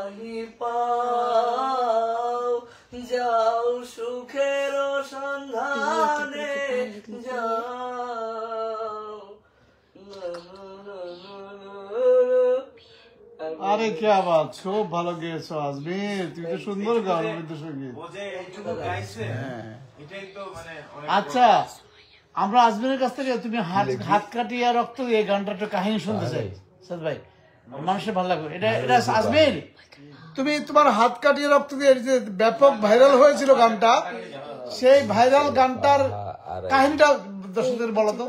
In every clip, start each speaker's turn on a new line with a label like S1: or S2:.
S1: নাহি পাও যাও সুখের সন্ধানে যাও।
S2: আরে কি আওয়াজ, খুব ভালো গেয়েছো আজমির, তুমি তো সুন্দর গাও রবীন্দ্রসঙ্গীত। আচ্ছা, আমরা আজমিরের কাছ থেকে তুমি হাত কাটিয়া রক্ত দিয়ে গানটা একটু কাহিনী শুনতে চাই সাদ ভাই, মানুষের ভালো লাগবে। এটা এটা আজমির, তুমি তোমার হাত কাটিয়ে রক্ত দিয়ে যে ব্যাপক ভাইরাল হয়েছিল গানটা, সেই ভাইরাল গানটার কাহিনীটা দর্শকদের বলো তো।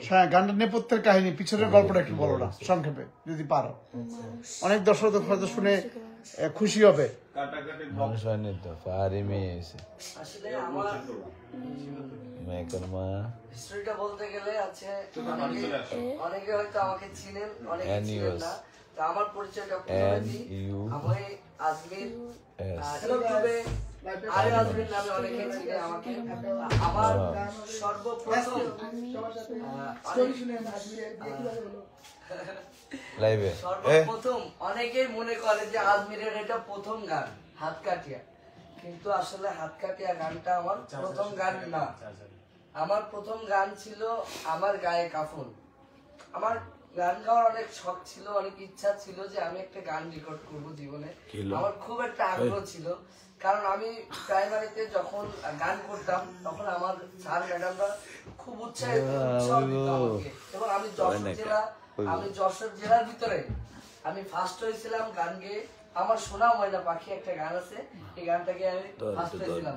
S2: হ্যাঁ, গানটা নেপথ্যের কাহিনী, পিছনের গল্পটা একটু বলো না সংক্ষেপে যদি পারো, অনেক দর্শক হয়তো শুনে খুশি হবে।
S1: হিস্ট্রিটা বলতে গেলে আছে, অনেকে হয়তো আমাকে চিনেন, অনেকে চিনেন না। তো আমার পরিচয়টা প্রথমে দিই, আমি আজমির, ইউটিউবে আরে আজমির নামে অনেকে চিনে আমাকে। আমার সর্বপ্রথম অনেকেই মনে করে যে আজমিরের এটা প্রথম গান হাত কাটিয়া, কিন্তু আসলে হাত কাটিয়া গানটা আমার প্রথম গান না। আমার প্রথম গান ছিল আমার গায়ে কাফন। আমার গান গাওয়ার অনেক শখ ছিল, অনেক ইচ্ছা ছিল যে আমি একটা গান রেকর্ড করব জীবনে। আমার খুব একটা আগ্রহ ছিল, কারণ আমি প্রাইমারিতে যখন গান করতাম তখন আমার স্যার ম্যাডামরা খুব উৎসাহ দিত আমাকে। এবং আমি যশোর জেলার ভিতরে আমি ফার্স্ট হয়েছিলাম গান গেয়ে। আমার সোনা ময়না পাখি একটা গান আছে, এই গানটাকে আমি ফার্স্ট হয়েছিলাম।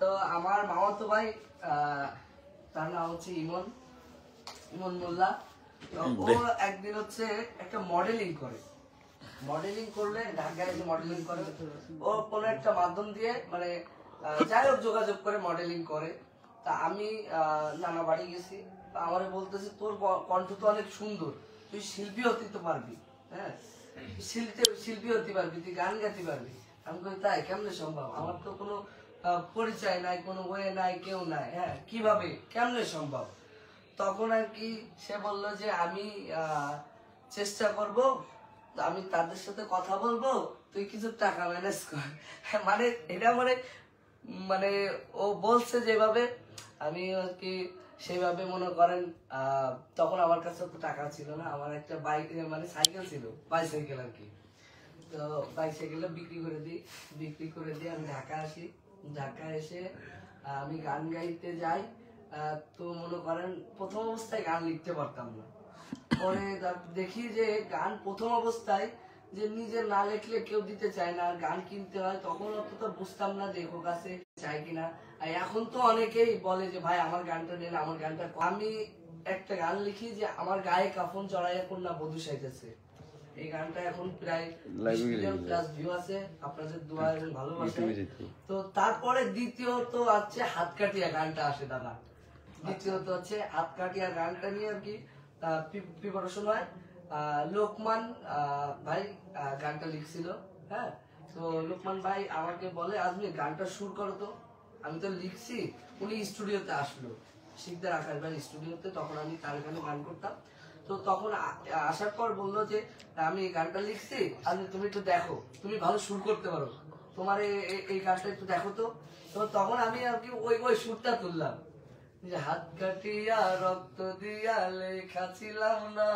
S1: তো আমার মামাতো ভাই, তার নাম হচ্ছে ইমন মোল্লা। ও একদিন হচ্ছে একটা মডেলিং করে, মডেলিং করলে ঢাকায় যে মডেলিং করে, ও কোনো একটা মাধ্যম দিয়ে মানে যাই হোক যোগাযোগ করে মডেলিং করে। তা আমি নানা বাড়ি গেছি, আমার বলতেছে তোর কণ্ঠ তো অনেক সুন্দর, তুই শিল্পী হতে তো পারবি, হ্যাঁ শিল্পী হতে পারবি, তুই গান গাইতে পারবি। আমি কই তাই, কেমনে সম্ভব? আমার তো কোনো পরিচয় নাই, কোনো ওয়ে নাই, কেউ নাই, হ্যাঁ কিভাবে কেমনে সম্ভব? তখন আর কি সে বললো যে আমি চেষ্টা করব, আমি তাদের সাথে কথা বলবো, তুই কিছু টাকা ম্যানেজ কর। মানে এটা মানে ও বলছে যেভাবে, আমি আর কি সেইভাবে মনে করেন। তখন আমার কাছে তো টাকা ছিল না, আমার একটা বাইক মানে সাইকেল ছিল, বাইসাইকেল আর কি। তো বাইসাইকেলটা বিক্রি করে দিই আমি ঢাকা আসি। ঢাকা এসে আমি গান গাইতে যাই। তো মনে করেন প্রথম অবস্থায় গান লিখতে পারতাম না। পরে দেখি যে গান প্রথম অবস্থায় যে নিজে না লিখলে কেউ দিতে চায় না, আর গান কিনতে হয়। তখন অতটা বুঝতাম না লেখক কাছে চাই কিনা। আর এখন তো অনেকেই বলে যে ভাই আমার গানটা নেন, আমার গানটা। আমি একটা গান লিখি যে আমার গায়ে কাফন চড়াইয়া কন্যা বধূ সাইতেছে। এই গানটা এখন প্রায় 20 মিলিয়ন প্লাস ভিউ আছে, আপনাদের দোয়া এবং ভালোবাসা। তো তারপরে দ্বিতীয়ত আছে হাত কাটিয়া গানটা আসে দাদা। দ্বিতীয়ত হচ্ছে হাত কাটিয়া গানটা নিয়ে আর কি প্রিপারেশন হয়। লোকমান ভাই গানটা লিখছিল, হ্যাঁ। তো লোকমান ভাই আমাকে বলে আজমির গানটা সুর করো তো। আমি তো লিখছি, উনি স্টুডিওতে আসলো, শিকদার আকাশ ভাই স্টুডিওতে। তখন আমি তার গানে গান করতাম। তো তখন আসার পর বললো যে আমি গানটা লিখছি, আর তুমি একটু দেখো, তুমি ভালো সুর করতে পারো, তোমার এই গানটা একটু দেখো তো। তখন আমি আর কি ওই সুরটা তুললাম যে হাত কাটিয়া রক্ত দিয়া লেখা ছিলাম না,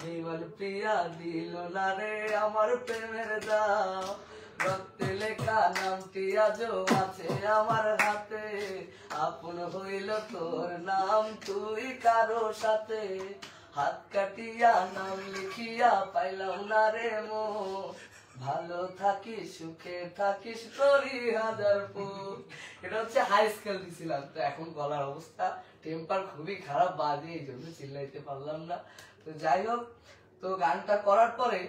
S1: বিমল প্রিয়া দিল না রে আমার প্রেমের দাও, রক্তে লেখা নামটি আজও আছে আমার হাতে, আপন হইল তোর নাম তুই কারো সাথে, হাত কাটিয়া নাম লিখিয়া পাইলাম না রে মন, ভালো থাকিস সুখে থাকিস করি হাজার ফুল। এটা হচ্ছে হাই স্কেল দিছিলাম। তো এখন গলার অবস্থা টেম্পার খুবই খারাপ, বাজে, এই জন্য চিল্লাইতে পারলাম না। তো যাই হোক, তো গানটা করার পরে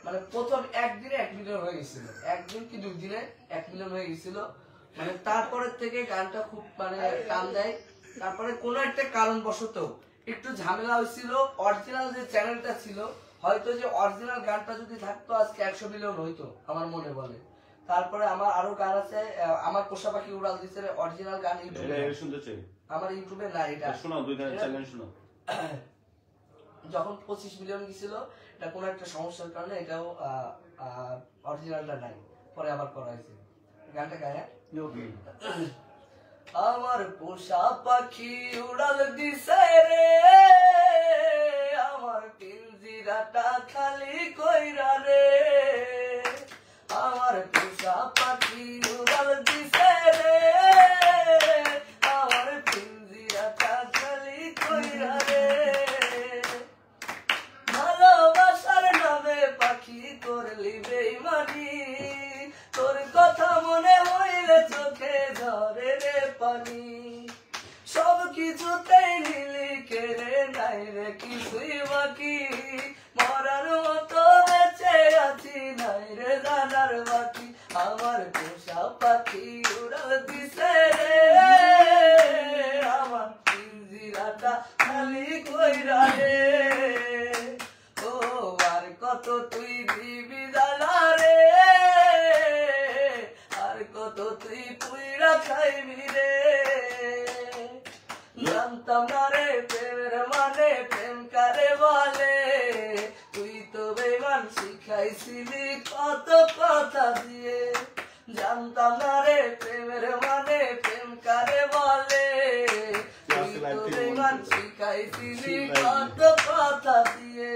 S1: মানে প্রথম একদিনে 1 মিলিয়ন হয়ে গেছিল, একদিন কি 2 দিনে 1 মিলিয়ন হয়ে গেছিল। মানে তারপরের থেকে গানটা খুব মানে টান দেয়। তারপরে কোনো একটা কারণবশত একটু ঝামেলা হয়েছিল। অরিজিনাল যে চ্যানেলটা ছিল, হয়তো যে অরিজিনাল গানটা যদি থাকতো আজকে 100 মিলিয়ন হইতো আমার মনে বলে। তারপরে আমার আরো গান আছে, আমার পোষা পাখি উড়াল দিছে অরিজিনাল গান ইউটিউবে,
S3: এটা শুনতে চাই,
S1: আমার ইউটিউবে না এটা।
S3: শোনাও 2-4 লাইন শোনাও।
S1: যখন 25 মিলিয়ন গেছিল, এটা কোনো একটা সমস্যার কারণে এটাও অরিজিনালটা নাই, পরে আবার করা হয়েছে। গানটা গায়, আমার পোষা পাখি উড়াল দিছে রে, আমার পিঞ্জিরাটা খালি কইরা রে, আমার পোষা পাখি উড়াল দিছে রে, আমার পিঞ্জিরাটা খালি কইরা রে, ভালোবাসার নামে পাখি করলি বেইমানি, তোর কথা মনে হইলে চোখে ঝরে রে পানি, সব কিছুতেই নিলি কেড়ে নাই রে কিছুই বাকি, মরার মতো বেঁচে আছি নাই রে জানার বাকি, আমার পোষা পাখি উড়াল দিছে রে, আমার পিঞ্জিরাটা খালি কইরা রে, ও আর কত তুই দিবি জানা রে, আর কত তুই পুইরা খাইবি রে, জানতাম না রে প্রেমের মানে প্রেম কারে বলে, তুই তো বেমান শিখাইছিলি কত কথা দিয়ে, জানতাম না রে প্রেমের মানে প্রেম কারে বলে, তুই তো বেমান শিখাইছিলি কত কথা দিয়ে,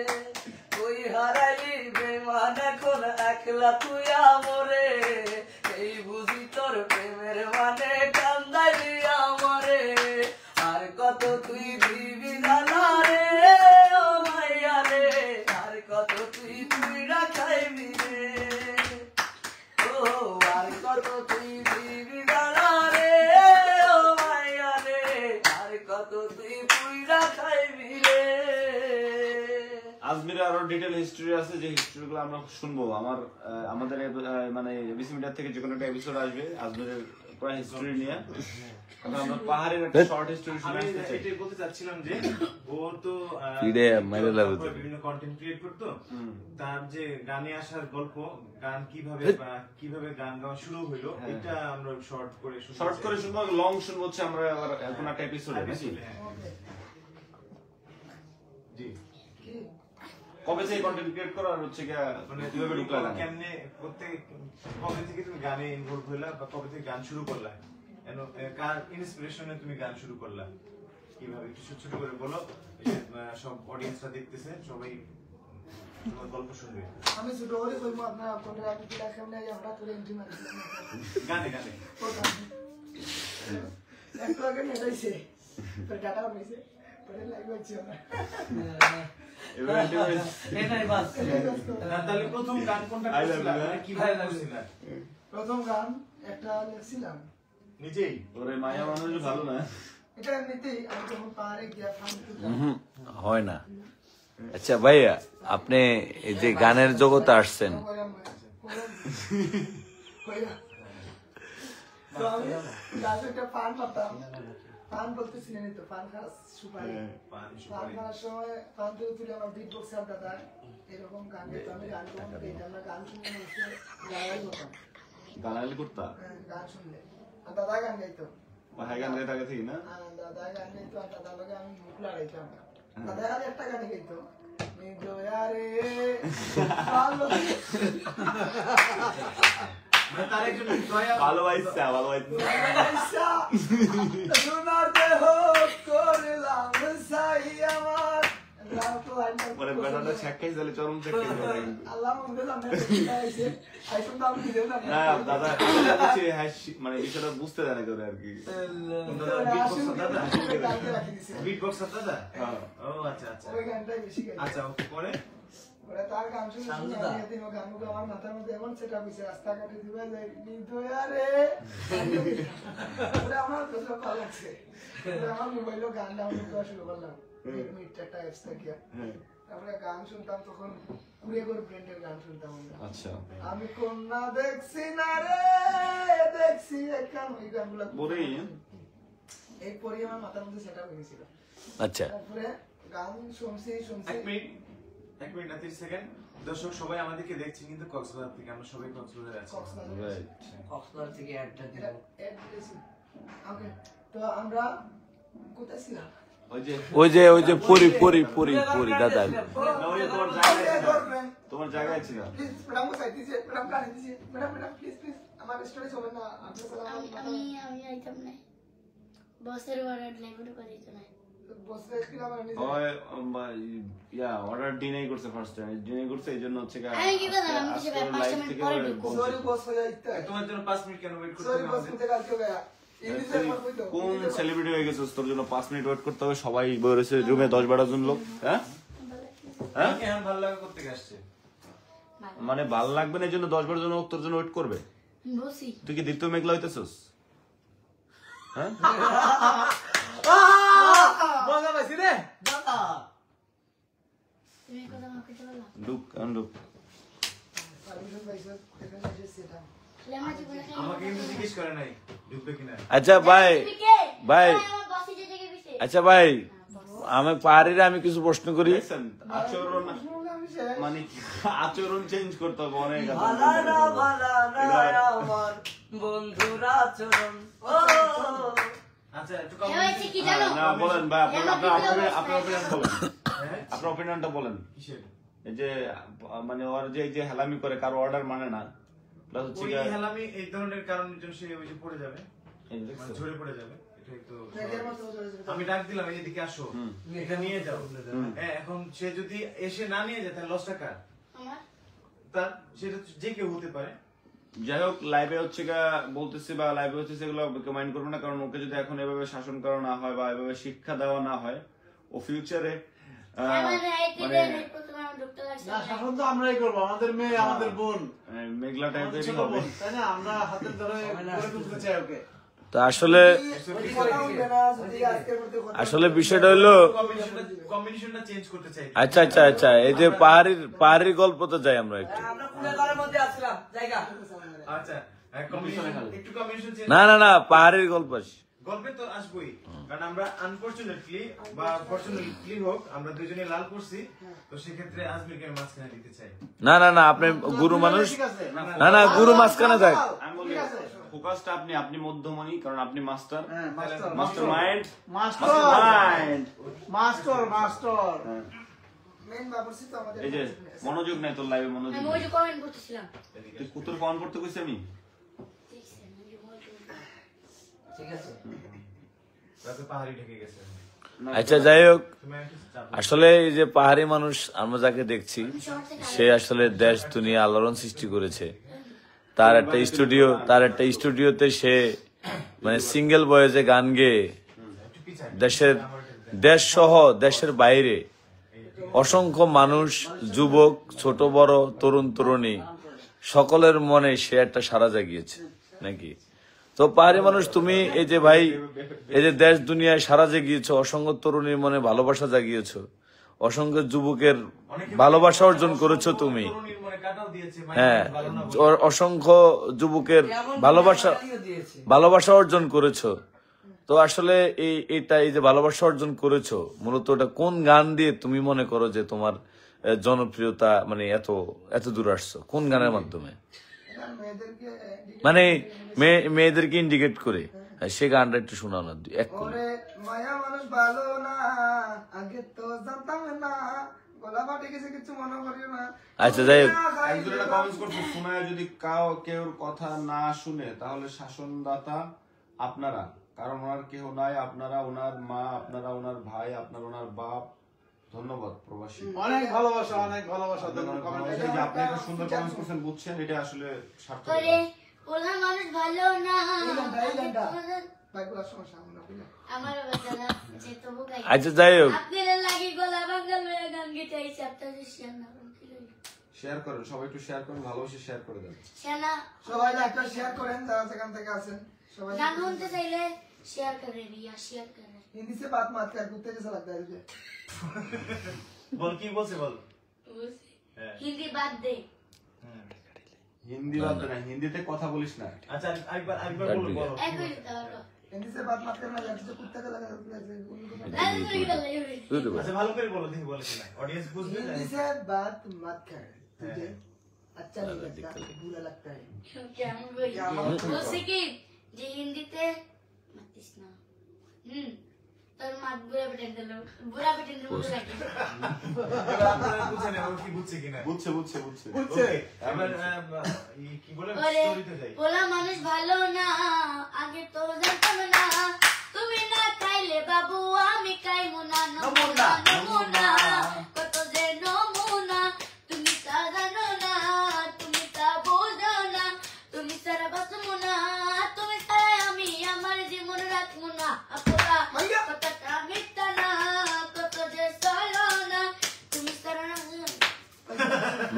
S1: তুই হারাইলি বেমান এখন একলা তুই আমরে, এই বুঝি তোর প্রেমের মানে কান্দাইলি আমরে, আর কত তুই দিবি জানা রে ও মাইয়া রে, আর কত তুই পুইরা খাইবি রে, ও আর কত তুই দিবি জানা রে ও মাইয়া রে, আর কত তুই পুইরা খাইবি রে।
S3: আজমিরের আরো ডিটেইল হিস্টরি আছে, যে হিস্টরিগুলো আমরা শুনবো। আমাদের মানে এবিসি মিডিয়া থেকে যে কোনো একটা এপিসোড আসবে আজমিরের পুরো হিস্টরি নিয়ে, আমরা পাহাড়ের একটা শর্ট হিস্টরি শুনে
S4: আমি
S3: আসতে চাই।
S4: এটাই বলতে চাচ্ছিলাম যে ও তো বিভিন্ন কন্টেন্ট ক্রিয়েট করতো, তার যে গানে আসার গল্প, গান কিভাবে বা কিভাবে গান গাওয়া শুরু হইলো, এটা আমরা শর্ট করে
S3: শুনবো, লং শুনবো হচ্ছে আমরা আবার কোন একটা এপিসোডে নাকি।
S4: জি,
S3: কবে থেকে কন্টেন্ট ক্রিয়েট করা আর হচ্ছে
S4: মানে
S3: কিভাবে ঢুকলা গানে?
S4: কেমনে কবে থেকে তুমি গানে ইনভলভ হইলা বা কবে থেকে গান শুরু করলা, কার ইন্সপিরেশনে তুমি গান শুরু করলা, কিভাবে একটু ছোট ছোট করে বলো, সব অডিয়েন্সরা দেখতেছে, সবাই তোমার গল্প শুনবে।
S5: আমি ছোট করে কইবো আপনার আপনাদের আগে কি রাখেন না, হঠাৎ করে এন্ট্রি মারছিলাম
S4: গানে গানে
S5: একটু আগে নেটাইছে তো ডাটা হইছে পরে লাইভ হচ্ছে না
S4: তাহলে প্রথম গান কোনটা করছিলা, মানে কিভাবে করছিলা?
S5: প্রথম গান একটা লিখছিলাম
S4: নিজেই?
S3: ওরে মায়া মানুষ ভালো না,
S5: এটা এমনিতেই আমি যখন পাহাড়ে গিয়া ফার্ম
S6: হয় না। আচ্ছা ভাইয়া, আপনি এই যে গানের জগতে আসছেন,
S5: তো আমি গাছে একটা পান পাতাম, পান বলতেছি না তো, পান খাওয়া সুপারি, পান খাওয়ার সময় পান তুলে আমার বিট বক্সার দাদা এরকম গান গাইতো, আমি গান কখনো গাইতাম না, গান শুনলে মানুষকে গাওয়াই হতাম,
S3: গালাগালি করতা?
S5: গান শুনলে। আর দাদা গান গাইতো,
S3: হ্যাঁ গান গাইতে আগে থেকে না?
S5: দাদা গান গাইতো, আর দাদার লগে আমি মুখ লাগাইতাম। দাদা আর একটা গান গাইতো, নিজয়া রে ভালো
S4: তার একজন দয়া
S3: ভালোবাসা
S5: সোনার দেহ করলাম সাই আমার
S3: মানে বেটাটা ছেক্কাই চলে, চরম ছেক্কাই চলে।
S5: আল্লাহ মনে জানে আইছে আইসুন দাম দিও না
S3: না দাদা হচ্ছে মানে বিষয়টা বুঝতে জানে করে আর কি।
S4: বিট বক্সার দাদা? ও আচ্ছা আচ্ছা
S5: ওই গানটাই বেশি গাই।
S4: আচ্ছা, ওকে। পরে
S5: ওরা তার গান শুনে শুনে আমি এদিন ও গানগুলো আমার মাথার মধ্যে এমন সেটা হইছে, রাস্তাঘাটে দিবা যাই নিদয়া রে ওরা আমার কথা ভালো লাগছে। ওরা আমার মোবাইলেও গান ডাউনলোড করা শুরু করলাম, মিট একটা অ্যাপস থেকে। তারপরে গান শুনতাম, তখন কুড়িয়ে ব্র্যান্ডের গান শুনতাম আমরা।
S3: আচ্ছা,
S5: আমি কন্যা দেখছি না রে দেখছি একখান, ওই গানগুলো
S3: বলেই
S5: এই পরে আমার মাথার মধ্যে সেটা হয়েছিল।
S6: আচ্ছা
S5: তারপরে গান শুনছি
S4: এক মিনিট না 30 সেকেন্ড। দর্শক সবাই আমাদেরকে দেখছে কিন্তু কক্সবাজার থেকে, আমরা সবাই কক্সবাজারে আছি।
S1: কক্সবাজার থেকে অ্যাডটা দিব।
S5: ওকে, তো আমরা কোথায় ছিলাম?
S6: ওই যে পুরি দাদা
S3: তোমার জায়গায় ছিল।
S5: প্লিজ ম্যাডাম সাইড দিছে, ম্যাডাম কানে দিছে, ম্যাডাম প্লিজ আমার স্টোরি হবে না।
S7: আমি আইতাম না, বসের অর্ডার ডেলিভারি করে দিত না।
S5: বসে কি আমার নিজে
S3: অর্ডার ডিনাই করছে ফার্স্ট টাইম, ডিনাই করছে এইজন্য হচ্ছে
S7: আমি কি করলাম? আমি কিছু 5 মিনিট পরে ঢুকবো।
S5: সরি বস হয়ে যাইতে।
S4: তোমার জন্য 5 মিনিট কেন ওয়েট করতে
S5: সরি
S4: হবে
S5: বস
S4: আমাদের?
S5: মুঝে কালকে हो गया। ইংলিশে পড় কইতো।
S3: কোন সেলিব্রিটি হয়ে গেছিস তোর জন্য 5 মিনিট ওয়েট করতে হবে? সবাই বলেছে রুমে 10-12 জন লোক। হ্যাঁ হ্যাঁ
S4: এখন ভালো লাগা করতে আসছে।
S3: মানে ভালো লাগবে না, এই জন্য 10-12 জন লোক তোর জন্য ওয়েট করবে?
S7: বসি
S3: তুই কি দ্বিতীয় মেঘলা হইতেছিস? হ্যাঁ
S2: মজা পাইছি রে
S1: দাদা
S7: তুমি কথা আমাকে বললা।
S3: ডুক আন্ডুক
S5: পারমিশন পাইছো, এখানে এসে সেটা।
S7: লেমা জীবনে খাই।
S4: আমাকে কিন্তু জিজ্ঞেস করে নাই ঢুকবে কিনা।
S6: আচ্ছা ভাই ভাই
S7: আমার বসি যে থেকে গেছে।
S6: আচ্ছা ভাই আমি পাহাড়িরা আমি কিছু প্রশ্ন করি।
S3: দেখছেন আচরণ, মানে আচরণ চেঞ্জ করতে হবে অনেক।
S1: ভালা না আমার বন্ধুরা আচরণ। ও
S4: আচ্ছা একটু
S7: হয়েছে কি জানো?
S3: না বলেন ভাই, আপনার অপিনিয়ন বলেন,
S4: হ্যাঁ
S3: আপনার অপিনিয়নটা বলেন।
S4: কিসের?
S3: এই যে মানে ওর যে এই যে হেলামি করে, কারো অর্ডার মানে না, প্লাস হচ্ছে
S4: ওই
S3: গিয়ে-
S4: হেলামি এই ধরনের কারণের জন্য সে ওই যে পড়ে যাবে,
S3: এই যে
S4: মানে
S3: দেখছেন?
S4: ঝরে পড়ে যাবে। এটাই তো
S5: ব্যাগের মতো চলে যাবে।
S4: আমি ডাক দিলাম এদিকে আসো, এটা নিয়ে যাও। হ্যাঁ এখন সে যদি এসে না নিয়ে যায় তাহলে লস টাকা
S7: আমার
S4: তার, সেটা যে কেউ হতে পারে।
S3: যাই হোক, লাইভে হচ্ছে গা বলতেছি বা লাইভে হচ্ছে সেগুলো মাইন্ড করবো না, কারণ ওকে যদি এখন এভাবে শাসন করা না হয় বা এভাবে শিক্ষা দেওয়া না হয়, ও ফিউচারে
S7: আমার রাইট
S3: মানে
S7: দিলে প্রথমে আমি ডক্টর লাগছে।
S2: না শাসন তো আমরাই করবো, আমাদের মেয়ে আমাদের বোন
S3: মেঘলা টাইপেরই
S2: ছোট
S3: হবে।
S2: বোন, তাই না? আমরা হাতের ধরে করে তুলতে চাই ওকে।
S6: তো আসলে
S5: ওই কথা বলবে না, যদি আজকের মধ্যে কথা
S6: আসলে বিষয়টা হলো
S4: কম্বিনেশনটা চেঞ্জ করতে চাই।
S6: আচ্ছা এই যে পাহাড়ির গল্প তো যাই আমরা একটু।
S1: আমরা কুড়েঘরের মধ্যে আসলাম জায়গা।
S4: আচ্ছা কম্বিনেশন একটু কম্বিনেশন চেঞ্জ
S6: না পাহাড়ির গল্প আসি।
S4: গল্পে তো আসবোই, কারণ আমরা আনফরচুনেটলি বা ফরচুনেটলি হোক আমরা দুজনে লাল করছি, তো সেক্ষেত্রে আজমিরকে আমি মাঝখানে দিতে চাই।
S6: না আপনি গুরু মানুষ,
S2: ঠিক আছে।
S6: না গুরু মাঝখানে থাক।
S3: আমি বলি ফোকাসটা আপনি মধ্যমণি, কারণ আপনি মাস্টার,
S2: হ্যাঁ, master
S3: master mind,
S2: master
S5: main বাবুর্চি তো আমাদের।
S3: এই যে মনোযোগ নাই তোর লাইভে, মনোযোগ
S7: আমি
S3: নাই।
S7: ওই যে কমেন্ট করতেছিলাম।
S3: তুই কুতুর ফোন করতে কইছি আমি।
S7: দেখছেন ওই যে বলতে।
S1: ঠিক আছে
S4: তাতে পাহাড়ি ঢেকে গেছে।
S6: আচ্ছা যাই হোক,
S4: তুমি একটু চাপ
S6: আসলে এই যে পাহাড়ি মানুষ আমরা যাকে দেখছি, সে আসলে দেশ দুনিয়া আলোড়ন সৃষ্টি করেছে। তার একটা স্টুডিওতে সে মানে সিঙ্গেল ভয়েসে গান গেয়ে
S4: একটু পিছায়।
S6: দেশ সহ দেশের বাইরে অসংখ্য মানুষ, যুবক, ছোট বড়, তরুণ তরুণী সকলের মনে সে একটা সাড়া জাগিয়েছে নাকি? তো পাহাড়ি মানুষ তুমি এই যে ভাই এই যে দেশ দুনিয়ায় সাড়া জাগিয়েছো, অসংখ্য তরুণীর মনে ভালোবাসা জাগিয়েছো, অসংখ্য যুবকের ভালোবাসা অর্জন করেছো তুমি।
S4: তরুণীর মনে কাটাও দিয়েছে,
S6: হ্যাঁ,
S4: ভালো না
S6: অসংখ্য যুবকের ভালোবাসা অর্জন করেছো। তো আসলে এই যে ভালোবাসা অর্জন করেছো, মূলত ওটা কোন গান দিয়ে তুমি মনে করো যে তোমার জনপ্রিয়তা মানে এত দূর আসছো? কোন গানের মাধ্যমে?
S5: এটা মেয়েদেরকে
S6: মানে মেয়েদেরকে ইন্ডিকেট করে সে গানটা একটু শোনাও না, এক করে।
S5: ওরে মায়া মানুষ ভালো না, আগে তো জানতাম না, গলা ফাটে গেছে কিছু মনে করিও না।
S6: আচ্ছা যাই হোক,
S3: একজন একটা কমেন্টস করছে, শোনায় যদি কেউ কথা না শুনে তাহলে শাসনদাতা আপনারা, কারণ ওনার কেউ নাই, আপনারা ওনার মা, আপনারা ওনার ভাই, আপনারা ওনার বাপ। ধন্যবাদ প্রবাসী।
S2: অনেক ভালোবাসা
S3: এই যে আপনি একটা সুন্দর কমেন্টস করছেন, বুঝছেন, এটা আসলে সার্থক।
S7: ওরে ওলা মানুষ ভালো না।
S5: এই গানটা বাইকুলার সমস্যা আমরা বুঝলাম।
S7: আমার বাচ্চা না যে তবু গাই।
S6: আচ্ছা যাই হোক,
S7: আপনারা লাগি গলা বাঙ্গাল মেয়ে গান গেতে আইছে, আপনাদের শেয়ার না করুন কি লইলো?
S3: শেয়ার করেন, সবাই একটু শেয়ার করেন, ভালোবেসে শেয়ার করে দেন।
S7: সেনা
S5: সবাই একটা শেয়ার করেন যারা সেখান থেকে আছেন সবাই।
S7: গান শুনতে চাইলে শেয়ার করে রিয়া শেয়ার করে।
S5: हिंदी से बात मत कर, कुत्ते जैसा लगता है तुझे।
S4: বল কি বলছে বল।
S7: হিন্দি বাদ দে।
S3: হিন্দি বাদ না, হিন্দিতে কথা বলিস না।
S4: আচ্ছা আরেকবার বলো বলো।
S7: একই তাহলে
S5: हिंदी से बात मत करना यार, तुझे कुत्ते का लगा
S7: লাল করে গেল
S6: বুঝতে পারছি।
S4: আচ্ছা ভালো করে বলো, দেখি বলে কিনা অডিয়েন্স বুঝবে।
S5: हिंदी से बात मत कर। तुझे अच्छा नहीं लगता, बुरा लगता है।
S7: क्या বলছে কি যে হিন্দিতে মাতিস না তোর মা বুড়া বেটেন দিল বুড়া বেটেন দিল বুঝে লাগে
S4: আপনারা বুঝেন ও কি বুঝছে কিনা?
S3: বুঝছে বুঝছে বুঝছে
S4: বুঝছে। এবার কি বলে
S7: ওরে
S4: স্টোরিতে যাই।
S7: পোলা মানুষ ভালো না আগে তো জানতাম না তুমি না খাইলে বাবু আমি খাইবো না নমুনা নমুনা কত যে নমুনা তুমি তা জানো না তুমি তা বোঝো না তুমি সারা বাঁচবো না তুমি ছাড়া আমি আমার জীবন রাখবো না পোলা কতটা মিথ্যা না কত যে চলো না তুমি সারা না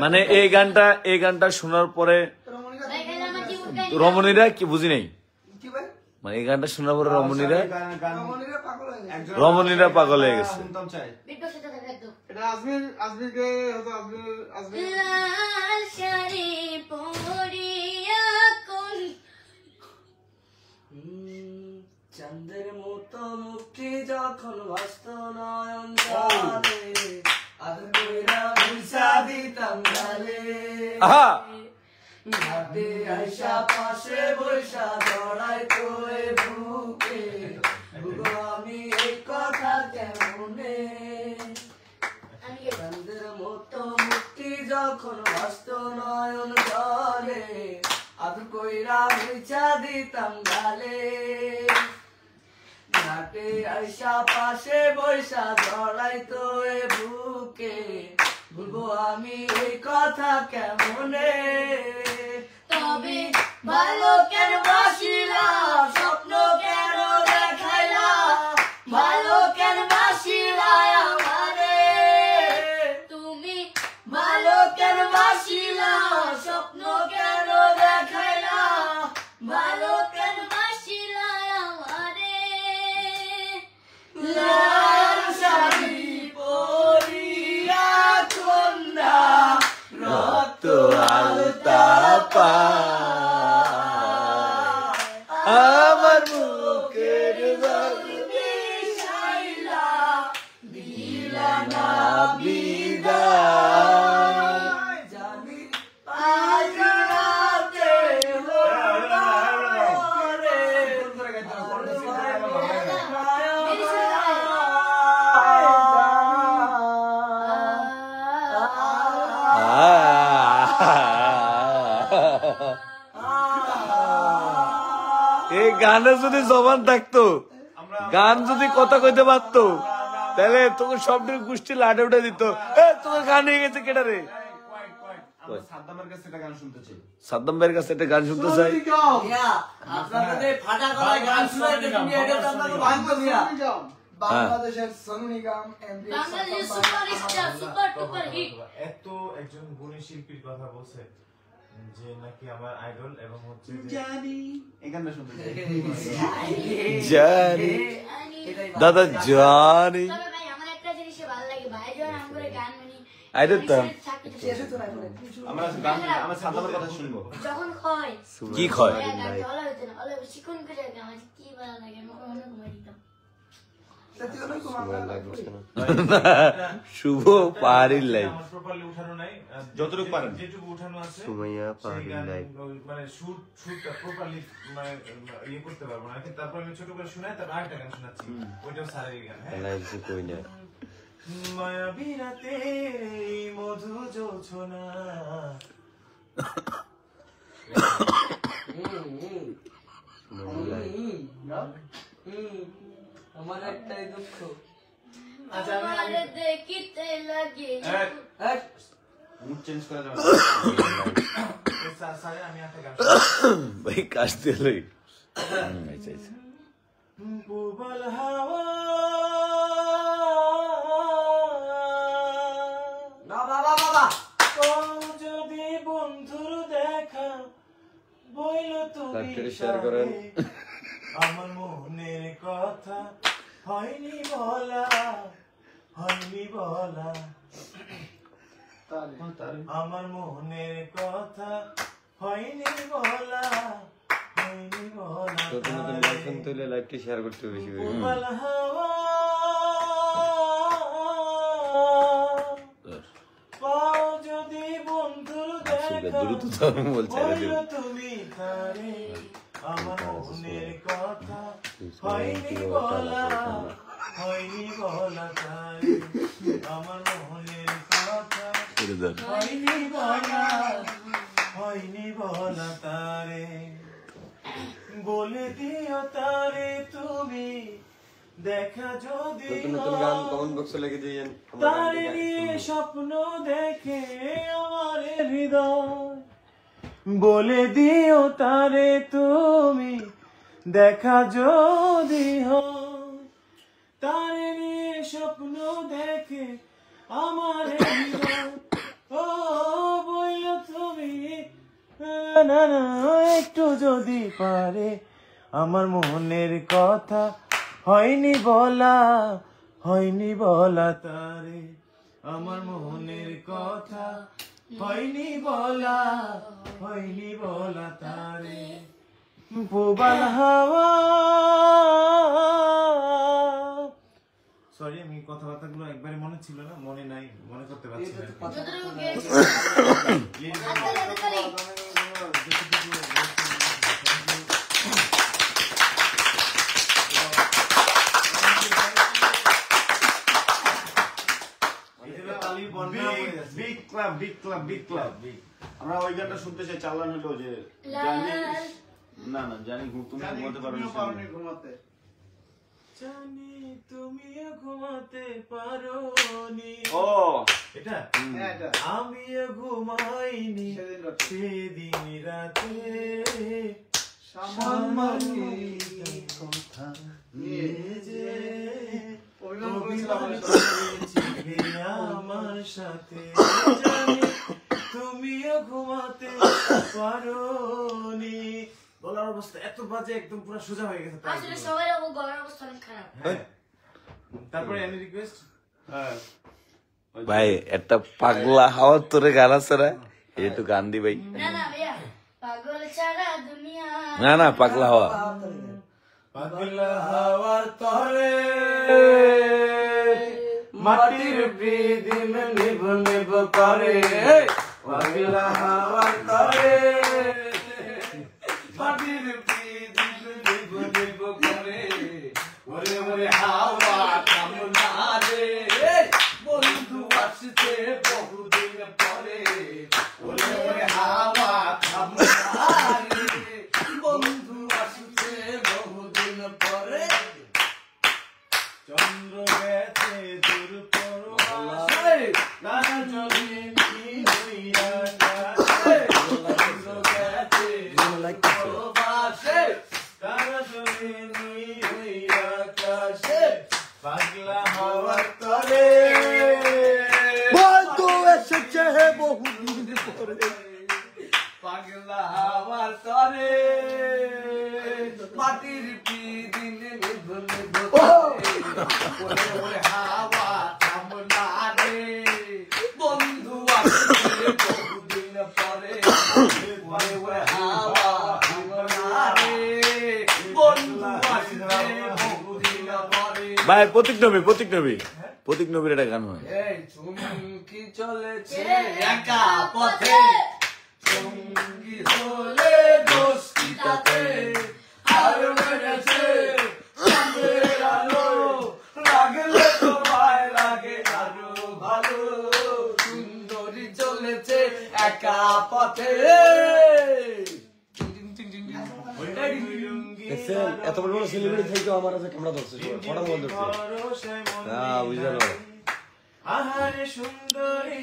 S6: মানে এই গানটা শোনার পরে
S7: ভাই গেলে আমার জীবন কাহিনী
S6: রমণীরা কি বুঝি নাই,
S5: কি ভাই?
S6: মানে এই গানটা শোনার পরে রমণীরা
S5: রমণীরা পাগল হয়ে গেছে।
S6: রমণীরা পাগল হয়ে গেছে।
S3: শুনতাম চাই
S7: বিদ্যুৎ সাথে থাকে একদম
S2: এটা আজমিরকে হয়তো আজমির
S7: লাল শাড়ি পরিয়া কোন
S1: চাঁদের মতো মুক্তি যখন ভাসত নয়ন জলে আদর কইরা ভিসা দিতাম গালে
S6: আহা
S1: ঘাটে আইসা পাশে বৈশা জড়াই তোরে বুকে বুগো আমি এই কথা কেমনে
S7: আমি
S1: চাঁদের মতো মুক্তি যখন ভাসত নয়ন জলে আদর কইরা ভিসা দিতাম গালে ঘাটে আইসা পাশে বৈশা জড়াই তোরে বুকে বলবো আমি এই কথা কেমনে
S7: তবে ভালো কেন বাসিলা স্বপ্ন কেন দেখাইলা ভালো কেন বাসিলা আমারে তুমি ভালো কেন বাসিলা স্বপ্ন কেন দেখাইলা ভালো কেন বাসিলা আমারে
S1: লাল শাড়ি পরিয়া কন্যা রক্ত আলতা
S6: আমার মুখের
S1: মিশাইলা দিলা না বিদায় জানি আজ রাতে হরে
S6: এই গানে যদি জবান থাকতো, গান যদি কথা কইতে পারতো, তাহলে তোকে সবটির গোষ্ঠী লাডে উঠে দিত। তোকে গান হয়ে গেছে কেটা রে?
S3: আমরা সাদ্দামের কাছে একটা গান শুনতে চাই।
S6: সাদ্দাম ভাইয়ের কাছে একটা গান শুনতে চাই।
S1: আপনাদের ফাটা গলায় গান শোনাইতে তুমি এটা তো আপনাকে ভাঙবো দিয়া
S5: বাংলাদেশের সোনু নিগম এমবি
S7: বাংলাদেশের সুপারস্টার সুপার টুপার হিট
S4: এত একজন গুণী শিল্পীর কথা বলছে যে নাকি আমার আইডল এবং হচ্ছে যে
S3: এই গানটা শুনতে চাই।
S6: জানি দাদা জানি
S7: তবে ভাই আমার একটা জিনিসে ভালো লাগে ভাই যখন আমরা গান শুনি
S6: আইডল তো
S5: শেষে তো রাখো
S3: আমরা গান আমরা সাদ্দামের কথা শুনবো।
S7: যখন হয়
S6: কি খয়
S7: গানটা ভালো হতো না ভালো শিখুন করে আমার কি ভালো লাগে আমি অন্য ঘুমাই দিতাম
S6: শুভ পাহাড়ির লাইফ
S4: আমার প্রপারলি উঠানো নাই
S3: যতটুকু পারেন।
S4: যেটুকু উঠানো আছে
S8: সুমাইয়া
S4: সেই
S8: পাহাড়ির
S4: গান,
S8: লাইফ
S4: মানে সুরটা প্রপারলি মানে ইয়ে করতে পারবো না কিন্তু তারপর আমি ছোট করে শোনাই তারপর আরেকটা গান শোনাচ্ছি ওইটাও স্যারের গান হ্যাঁ
S8: লাইফ যে কই না
S4: মায়াবী রাতের এই মধু জোছনা
S1: আমার একটাই দুঃখ
S7: আমার দেখিতে লাগে
S3: মুড চেঞ্জ করা যাবে
S4: স্যার আমি একটা গান
S6: ভাই কাজ দিলে আচ্ছা আচ্ছা
S4: পুবল হাওয়া
S1: বাবা বাবা
S4: ও যদি বন্ধুর দেখা বইল তুমি
S8: লাইভটা শেয়ার করেন।
S4: আমার মনের কথা হয়নি বলা আমার মনের কথা হয়নি বলা
S8: নতুন নতুন গান শুনতে হলে লাইভটি শেয়ার করতে হবে বেশি বেশি
S4: পুবল হাওয়া পাও যদি বন্ধু
S6: দ্রুত তো আমি বলছি
S4: বললো তুমি তারে আমার মনের কথা হয়নি বলা তারে আমার মনের কথা হয়নি বলা তারে বলে দিও তারে তুমি দেখা যদি
S8: নতুন নতুন গান কমেন্ট বক্সে লিখে দিয়েন
S4: তারে নিয়ে স্বপ্ন দেখে আমার হৃদয় বলে দিও তারে তুমি দেখা যদি হয় তারে নিয়ে স্বপ্ন দেখে আমার হৃদয় ও বললো তুমি না না একটু যদি পারে আমার মনের কথা হয়নি বলা তারে আমার মনের কথা হয়নি বলা তারে প্রবাল হাওয়া সরি আমি কথাবার্তাগুলো একবারে মনে ছিল না মনে নাই মনে করতে পারছি না
S7: যতটুকু গেয়েছি।
S4: লিরিক্স
S7: হাততালি,
S3: বিগ ক্লাব আমরা ওই গানটা শুনতে চাই চালান হলো যে জানি না না জানি তুমি ঘুমাতে পারো না
S5: ঘুমাতে
S4: জানি তুমিও ঘুমাতে পারো নি
S3: ও
S4: এটা
S5: হ্যাঁ এটা
S4: আমিও ঘুমাইনি
S5: সেদিন
S4: সেদিন
S5: রাতে
S4: রাতে
S5: সামান্য
S4: কথা নিয়ে যে
S5: অভিমান করেছিলাম
S4: আমার সাথে জানি তুমিও ঘুমাতে পারোনি বলার অবস্থা এত বাজে একদম পুরো সোজা হয়ে গেছে তাই
S7: আসলে সবাই গলার অবস্থা অনেক খারাপ।
S4: হ্যাঁ। তারপরে এনি রিকোয়েস্ট
S3: হ্যাঁ
S6: ভাই একটা পাগলা হাওয়ার তোরে গান আছে রে একটু গান দি ভাই
S7: না না ভাইয়া, পাগল ছাড়া দুনিয়া।
S6: না না পাগলা হাওয়া
S4: পাগলা হাওয়ার তরে মাটির প্রীতিম নিভ নিভ করে পাগলা হাওয়ার তরে মাটির প্রীতিম নিভ নিভ করে ওরে ওরে হাওয়া কামনা রে বন্ধু আসছে বহুদিন পরে ওরে ওরে হাওয়া কামনা রে বন্ধু আসছে বহুদিন পরে চন্দ্র গেছে দূর পরবাসে নানা জমিনি হইয়া কাছে চন্দ্র গেছে দূর পরবাসে নানা জমিনি হইয়া কাছে পাগলা হাওয়ার তরে
S2: বন্ধু এসেছে বহুদিন পরে
S4: পাগলা হাওয়ার তরে মাটির পিদিন নিভ নিভ করে ওরে হাওয়া কামনা রে বন্ধু আসছে বহুদিন পরে ওরে ওরে হাওয়া কামনা রে বন্ধু আসছে বহুদিন পরে
S6: ভাই প্রতীক নবীর একটা গান হয়
S4: এই চুমকি চলেছে একা পথে সঙ্গী হলে দোস্তিটাতে আর মেরেছে চাঁদের আলো লাগলে তোমায় লাগে আরো ভালো সুন্দরী চলেছে একা পথে
S8: দেখছেন এত বড় বড় সেলিব্রিটি থেকে আমার কাছে ক্যামেরা ধরছে ফটো বন্ধ করছে হ্যাঁ বুঝলাম
S4: আহারে সুন্দরী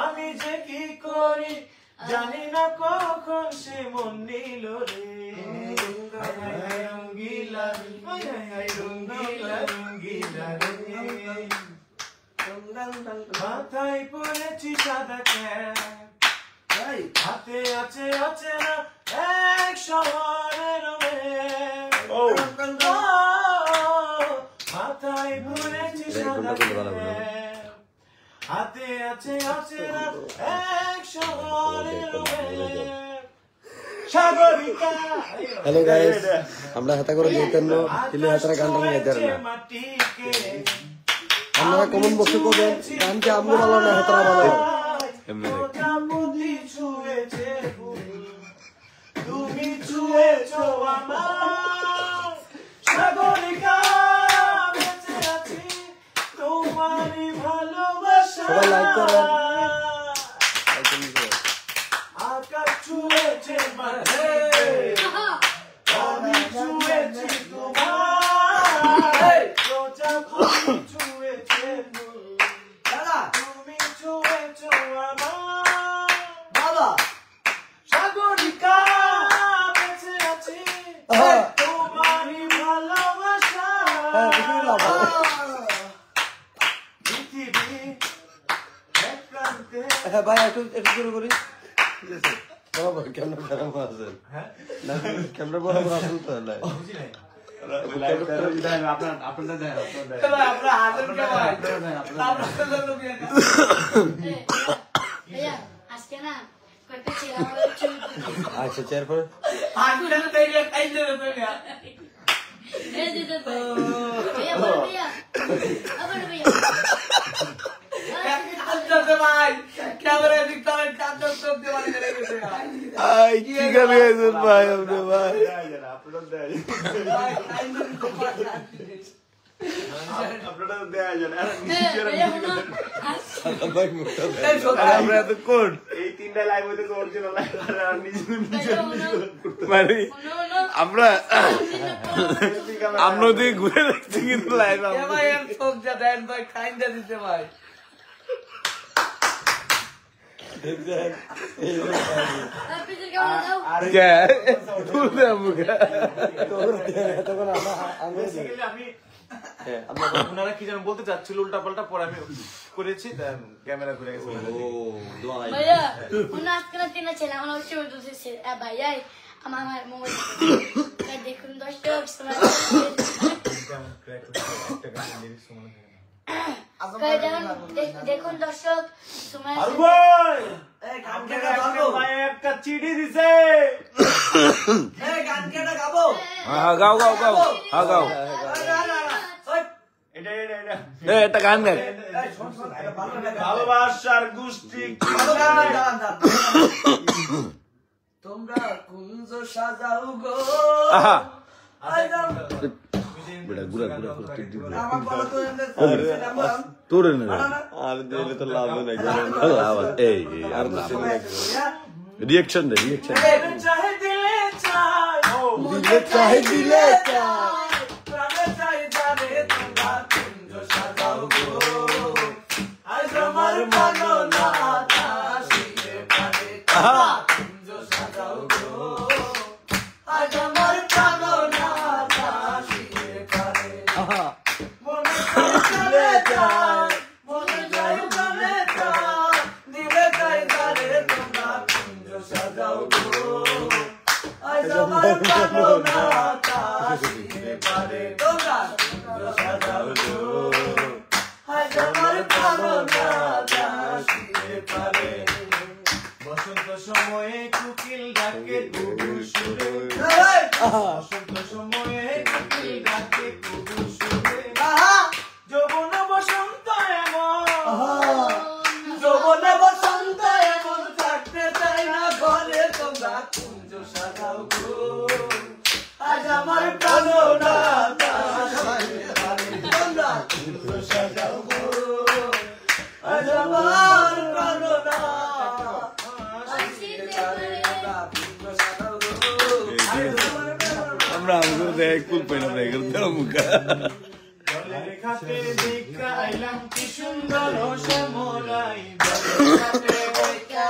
S4: আমি যে কি করি জানি না কখন সে মন নিল রে রঙ্গিলা রঙ্গিলা রঙ্গিলা রে মাথায় পড়েছি সাদা ক্যাপ হাতে আছে না এক শহরের মাথায় পড়েছি সাদা ক্যাপ হাতে আছে না এক শহরের সাগরিকা
S8: হ্যালো গাইস আমরা হাতা করে দিতেন না দিলে হাতারা গানটা গাইতে পারে না
S4: মাটিকে
S8: আপনারা কমেন্ট বক্সে করবেন গান কি আমগো ভালো না হাতারা ভালো
S6: এমনি
S4: মোটামুটি ছুঁয়েছে ছুঁয়েছো আমার সাগরিকা বেঁচে আছি তোমারই ভালোবাসা
S8: সবাই লাইক করেন।
S4: আকাশ ছুঁয়েছে মাঝে আমি ছুঁয়েছি তোমার প্রজাপতি ছুঁয়েছে তুমি ছুঁয়েছো আমার
S1: বাবা
S4: সাগরিকা বেঁচে আছি তোমারই ভালোবাসা পৃথিবী এক প্রান্তে
S8: হ্যাঁ ভাই একটু শুরু করি ঠিক আছে বরাবর ক্যামেরা বরাবর আছেন
S4: হ্যাঁ
S8: না ক্যামেরা বরাবর আছেন তো না
S4: বুঝি নাই
S3: আপনারা দেন
S1: আমরা হাজার কে ভাই আমরা তো লোক
S7: ভাইয়া আজকে না কয়েকটা ছেলে আমাদের ছবি তুলছে।
S8: আচ্ছা চেয়ার পরে
S1: হাজার থেকে খাই দেবে তো না
S7: এই দিতে তো ভাইয়া বল ভাইয়া আবার ভাইয়া
S1: কাঁদতে ভাই ক্যামেরা দিতে হবে কাঁদতে করতে পারি না গেছে
S8: আই কি গালি গাইছেন ভাই আপনি ভাই
S3: আপনারা দেন
S1: ভাই খাই দিন তো
S3: আপনারা দেয়া যান
S7: ভাইয়া শুনো
S8: ভাই মুখটা দেন।
S1: এই সব
S8: আমরা এত কোন
S3: এই তিনটা লাইভ হইতে অরিজিনাল লাইভ আর নিজে
S7: ভাইয়া শুনো
S8: মানে
S7: শুনো
S8: আমরা আমরা দিয়ে ঘুরে দেখছি কিন্তু লাইভ
S1: এ ভাই এম সব যা দেন ভাই খাই দিতে ভাই
S7: পিছনে কেমন দাও
S8: তুলতে মুখে
S4: বেসিক্যালি আমি ওনারা কি যেন বলতে চাচ্ছিল উল্টা পাল্টা পরে আমি করেছি ক্যামেরা ঘুরে গেছে
S7: ভাইয়া শুনো আজকে না তিনটা ছেলে আমার ছবি তুলছে ভাইয়া আমার মোবাইল দেখুন 10 টাকা সময় দেখুন দর্শক সময়
S1: এই গান কেটা গাবো
S4: একটা চিঠি দিছে
S1: এই গান কেটা গাবো
S6: হ্যাঁ গাও গাও গাও হ্যাঁ গাও
S1: না না না ওই
S4: এটা
S6: একটা গান গাই
S1: এই শোন শোন এটা ভালো লাগে
S4: ভালোবাসার গোষ্ঠী
S1: ভালো গান দাঁড়ান দাঁড়ান তোমরা কুঞ্জ সাজাও গো
S6: আহা
S1: আইদাম
S6: বেটা গুড়া গুড়া করে টিক দিবি
S1: আমার বলো তো এন্ড
S6: তোরে নে
S8: আর দিলে তো লাভ নাই
S6: এই আর রিঅ্যাকশন দে রিঅ্যাকশন
S4: চাহে দিলে চাই
S8: দিলে চাই দিলে চাই
S1: প্রাণে চাই জানে তোমরা কুঞ্জ সাজাও গো আজ আমার ভালো না আসিলে প্রাণে কুঞ্জ সাজাও গো আজ আমার ভালো না আসিলে প্রাণে মনে চাইলে চাই মনে চাই জানে চাই দিলে চাই জানে তোমরা কুঞ্জ সাজাও গো আজ আমার ভালো না আসিলে প্রাণে তোমরা কুঞ্জ সাজাও গো আজ আমার ভালো না আসিলে প্রাণে
S4: বসন্ত সময়ে কুকিল ডাকে কুকু সুরে বসন্ত সময়ে কুকিল ডাকে কুকু সুরে যৌবন বসন্ত এমন
S1: যৌবনে বসন্ত এমন থাকতে চাই না ঘরে তোমরা কুঞ্জ সাজাও গো আজ আমার ভালো না আসিলে প্রাণে তোমরা কুঞ্জ সাজাও গো আজ আমার ভালো না আসিলে প্রাণে তোমরা কুঞ্জ সাজাও গো
S6: আমরা আমাদের দেখ কুল পাইলাম না এগুলো মুখা
S4: জলের ঘাটে দেখা আইলাম কি সুন্দর শ্যামরাই জলের ঘাটে দেখা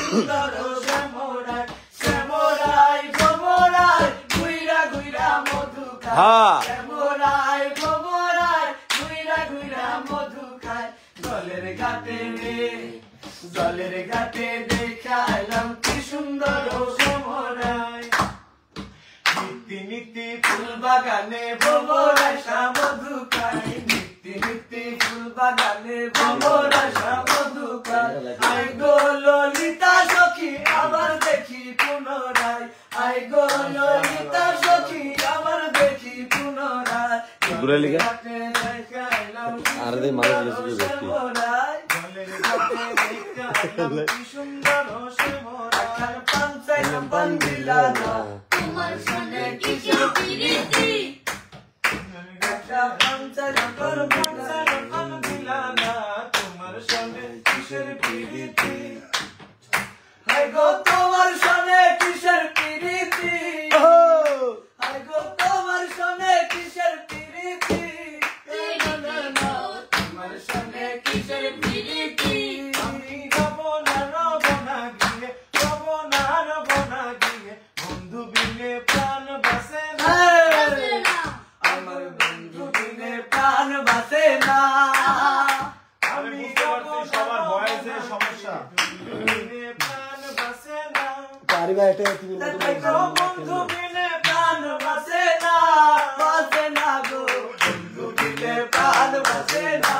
S4: সুন্দর শ্যামরাই শ্যামরাই ভ্রমরাই ঘুইরা ঘুইরা মধু খায়
S6: হ্যাঁ
S1: শ্যামরাই ভ্রমরাই ঘুইরা ঘুইরা মধু খায় জলের ঘাটে দেখা আইলাম কি সুন্দর শ্যামরাই নিত্যি নিত্যি ফুল বাগানে ভ্রমরাই মধু খায় নিত্যি নিত্যি ফুল বাগানে ভ্রমরাই মধু খায় আই গো ললিতা সখী আবার দেখি পুনরায় আই গো ললিতা সখী আবার দেখি পুনরায়
S6: ঘুরে লিগা
S8: আর দে মানুষ বেশি ব্যক্তি
S4: জলের ঘাটে দেখা আইলাম কি সুন্দর শ্যামরাই
S1: পান দিলা না
S7: তোমার সনে কিসের প্রীতি
S1: একটা পান চাইলাম তোর
S4: পান দিলা না তোমার সঙ্গে কিসের প্রীতি
S1: হাই গো তোমার সনে কিসের প্রীতি হাই গো তোমার সনে কিসের প্রীতি
S7: তোমার সনে কিসের প্রীতি
S4: আমি রব না গিয়ে বন্ধু বিনে প্রাণ বাসে না
S1: আমার বন্ধু বিনে প্রাণ বাসে না
S3: আমি বুঝতে পারছি সবার ভয়েসে সমস্যা।
S4: বিনে প্রাণ বাসে না
S8: পারি ভাই এটা তুমি
S1: বন্ধু বিনে প্রাণ বাসে না বাসে না গো বন্ধু বিনে প্রাণ বাসে না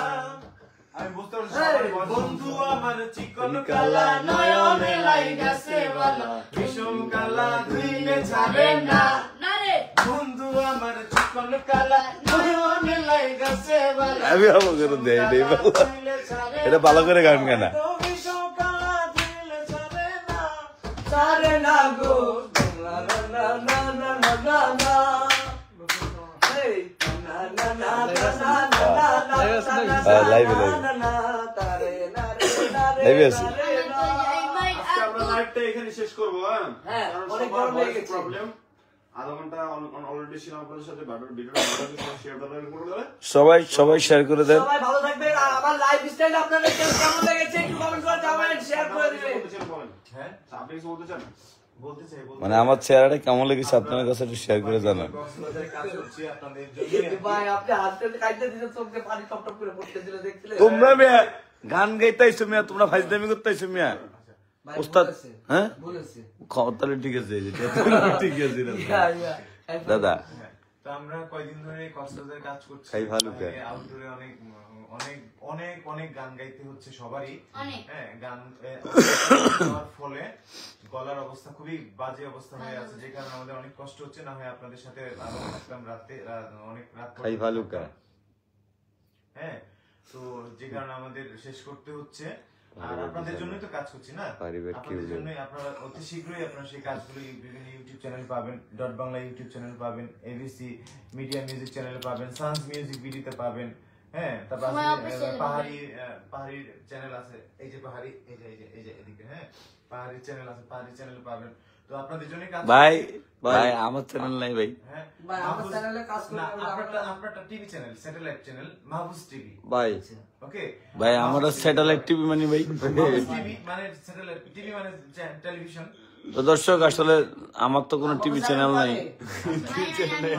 S3: আমি বুঝতে পারছি সবার voice
S4: বন্ধু আমার চিকন কালা নয়নে লাইগাছে বালা ভীষণ কালা ধুইলে ছাড়ে না
S7: না রে
S4: বন্ধু আমার চিকন কালা নয়নে লাইগাছে বালা
S6: আমি ভালো করে দেয় নেই বাবা। এটা ভালো করে গান গানা
S4: ভীষণ কালা ধুইলে ছাড়ে না
S1: সারে না গো না না না না না না না না এই না না না না না না না
S6: লাইভে লাইভে আছে।
S3: আজকে আমরা লাইভটা এখানে শেষ করবো।
S1: হ্যাঁ,
S3: কারণ
S1: অনেক
S3: সবার
S1: গরম লেগে গেছে।
S3: প্রবলেম। আধা ঘন্টা অলরেডি ছিলাম আপনাদের সাথে। ভিডিওটা ভালো লাগলে শেয়ার করে দেবেন।
S6: সবাই শেয়ার করে দেন।
S1: সবাই ভালো থাকবেন আর আমার লাইফ স্টাইল আপনাদের কেমন লেগেছে একটু কমেন্ট করে জানাবেন, শেয়ার করে দিবেন।
S4: হ্যাঁ
S3: আপনি কিছু বলতে চান?
S4: বলতে চাই
S6: মানে আমার চেহারাটা কেমন লেগেছে আপনার কাছে একটু শেয়ার করে জানান।
S4: কক্সবাজারে কাজ করছি আপনাদের
S1: ভাই আপনি হাসতে কাইতে দিতে চোখে পানি টপ টপ করে পড়তেছিল দেখছিলেন?
S6: তোমরা মিয়া গান গাইতেছো মিয়া, তোমরা ফাইজলামি করতেছো মিয়া।
S1: ভাই
S6: ওস্তাদ
S1: বলেছে,
S6: হ্যাঁ
S1: বলেছে
S6: তাহলে ঠিক আছে ঠিক আছে
S1: ইয়া, ইয়া।
S6: দাদা
S4: হ্যাঁ, তো আমরা কয়দিন ধরে কক্সবাজারে কাজ করছি।
S6: খাই ভালো কে?
S4: আউটডোরে অনেক অনেক অনেক অনেক গান গাইতে হচ্ছে সবারই।
S7: অনেক।
S4: হ্যাঁ গান গাওয়ার ফলে গলার অবস্থা খুবই বাজে অবস্থা হয়ে আছে, যে কারণে আমাদের অনেক কষ্ট হচ্ছে। না হয় আপনাদের সাথে আরো থাকতাম রাতে, অনেক রাত
S6: খাই ভালো কে?
S4: হ্যাঁ, তো যে কারণে আমাদের শেষ করতে হচ্ছে। আর আপনাদের জন্যই তো কাজ করছি না, আপনাদের জন্যই। আপনারা অতি শীঘ্রই আপনারা সেই কাজগুলো বিভিন্ন ইউটিউব চ্যানেল পাবেন, ডট বাংলা ইউটিউব চ্যানেল পাবেন, এবিসি মিডিয়া মিউজিক চ্যানেল পাবেন, সানস মিউজিক ভিডিওতে পাবেন। হ্যাঁ, তারপর
S7: সময় official
S4: পাহাড়ি চ্যানেল আছে, এই যে পাহাড়ি, এই যে এদিকে, হ্যাঁ পাহাড়ি চ্যানেল আছে, পাহাড়ি চ্যানেল পাবেন। তো আপনাদের জন্য কাজ
S6: ভাই আমার চ্যানেল নাই ভাই।
S4: হ্যাঁ,
S1: ভাই আমার চ্যানেলে কাজ করতে
S4: না,
S1: হবে
S4: আপনারটা TV channel, satellite channel Mahfuz TV.
S8: ভাই
S4: ওকে
S6: ভাই আমার স্যাটেলাইট টিভি মানে ভাই।
S4: মাহফুজ টিভি মানে স্যাটেলাইট টিভি মানে টেলিভিশন।
S6: তো দর্শক আসলে আমার তো কোনো টিভি চ্যানেল নাই।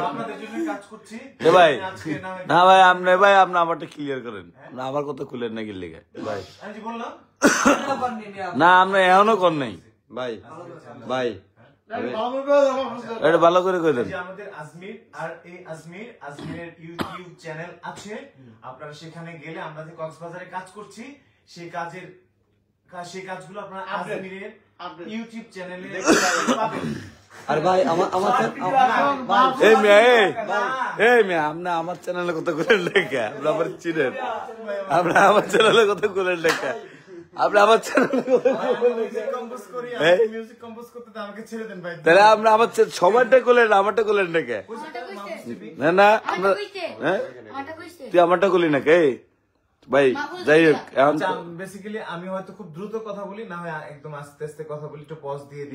S4: আপনাদের জন্য কাজ করছি।
S6: এ ভাই
S4: আজকে না হয়-
S6: না ভাই আপনি আমারটা ক্লিয়ার করেন। না আমার কথা খুলেন না গিল লেগে ভাই।
S4: আমি যে বললাম
S6: না আমরা এখনো কর নাই
S8: ভাই ভাই
S6: এটা ভালো করে কইলেন।
S4: যে আমাদের আজমির, আর এই আজমিরের ইউটিউব চ্যানেল আছে। আপনারা সেখানে গেলে আমরা যে কক্সবাজারে কাজ করছি সেই কাজগুলো আপনারা আজমিরের ইউটিউব চ্যানেলে পাবেন।
S8: আর ভাই আমার
S6: এই মেয়ে আপনি আমার চ্যানেলে কথা বলেন লেখা, আপনি আমার চিনেন, আপনি আমার চ্যানেলে কথা বলেন লেখা, আপনি আমার চ্যানেলে
S4: মিউজিক কম্পোজ করি,
S6: এই?
S4: মিউজিক কম্পোজ করতে তো আমাকে ছেড়ে দেন ভাই।
S6: তাহলে আমরা আমার সবারটা করলেন, আমারটা করলেন লেখা। না আমরা হ্যাঁ তুই আমারটা করলি না কে ভাই। যাই হোক এখন
S4: বেসিক্যালি আমি হয়তো খুব দ্রুত কথা বলি, না হয় একদম আস্তে আস্তে কথা বলি, একটু পজ দিয়ে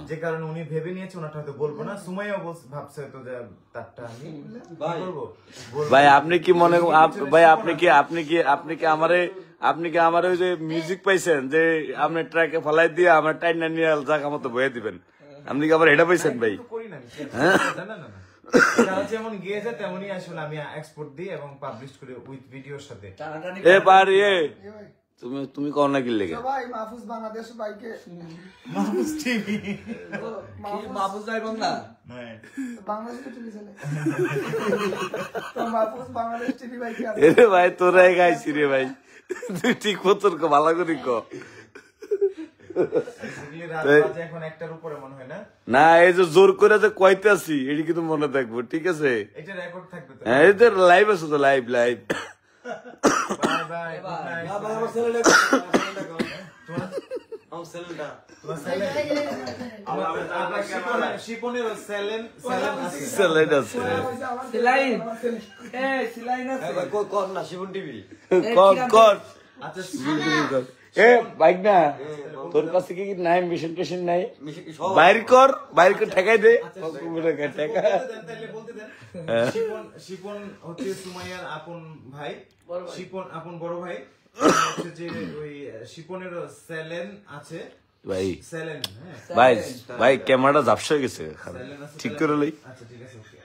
S4: যে কারণে উনি ভেবে নিয়েছে ওনাটা হয়তো বলবো না। সুমাইয়া ভাবছে হয়তো যে তারটা আমি বলবো।
S6: ভাই আপনি কি মনে ভাই আপনি কি আমারে ওই যে মিউজিক পাইছেন যে আপনি ট্র্যাকে ফলাই দিয়ে আমার টাইনা নিয়ে জায়গা মতো বয়ে দিবেন, আপনি কি আবার এটা পাইছেন ভাই?
S4: তো করি না আমি। না তারা যেমন গিয়ে যায় তেমনই আসলে আমি এক্সপোর্ট দিই এবং পাবলিশ করি উইথ ভিডিওর সাথে।
S6: এ পারি তুমি কর না কি লেগে
S5: সবাই মাহফুজ বাংলাদেশ ভাইকে
S4: মাহফুজ টিভি
S1: মাহফুজ ভাই বাংলা
S5: বাংলাদেশ টিভি চ্যানেল তো মাহফুজ বাংলাদেশ টিভি ভাইকে
S6: এরে ভাই তোরাই গাইছি রে ভাই, তুই ঠিক মতন ভালো করে ক।
S4: রাত বাজে এখন 1টার উপরে মনে হয় না।
S6: না এই যে জোর করে যে কইতে আছি এটি কিন্তু মনে থাকবো, ঠিক আছে?
S4: এটা রেকর্ড থাকবে তো।
S6: হ্যাঁ এই তো লাইভ আছে তো, লাইভ
S4: বাই বাই। তোমার আপনার শিপনের স্যালেন আছে।
S6: স্যালাইন আছে
S1: সিলাইন সিলাইন আছে
S8: কর না শিবন টিভি
S6: কর
S4: আচ্ছা
S6: এ বাইক না তোর কাছে কি নাই মেশিন টেশিন নাই
S8: সব
S6: বাইর কর ঠেকাই দে ঠেকা
S4: বলতে দেন শিপন হচ্ছে সুমাইয়ার আপন ভাই, শিপন আপন বড় ভাই। হচ্ছে যে ওই শিপনের স্যালেন আছে,
S6: ভাই
S4: স্যালেন, হ্যাঁ
S6: ভাই ভাই ক্যামেরাটা ঝাপসা হয়ে গেছে
S4: স্যালেন আছে,
S6: ঠিক করে লই
S4: আচ্ছা ঠিক আছে ওকে।